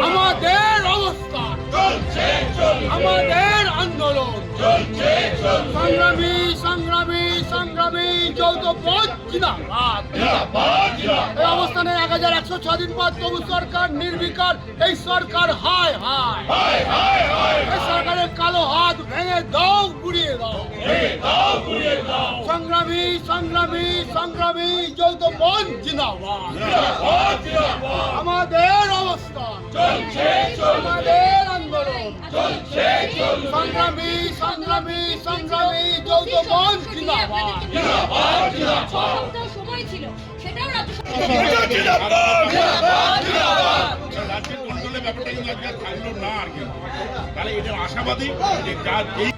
আমাদের অবস্থান, আমাদের আন্দোলন, সংগ্রামী সংগ্রামী সংগ্রামী যৌথ পথ জিন্দাবাদ। এই অবস্থানে 1106 দিন পর তবু সরকার নির্বিকার, এই সরকার হায় হায়, এই সরকারের কালো হাত ভেঙে দাও, গুড়িয়ে দাও। সংগ্রামী সংগ্রামী সংগ্রামী যৌথ পথ জিন্দাবাদ। আমাদের অবস্থান, আমাদের আন্দোলন, সংগ্রামী সংগ্রামী সংগ্রামী যৌথ পথ জিন্দাবাদ। সময় ছিল সেটাও রাজ্যের কন্ট্রোলে ব্যাপারটা কিন্তু আজকে থাকলো না আর কি। তাহলে এটা আশাবাদী যে যার এই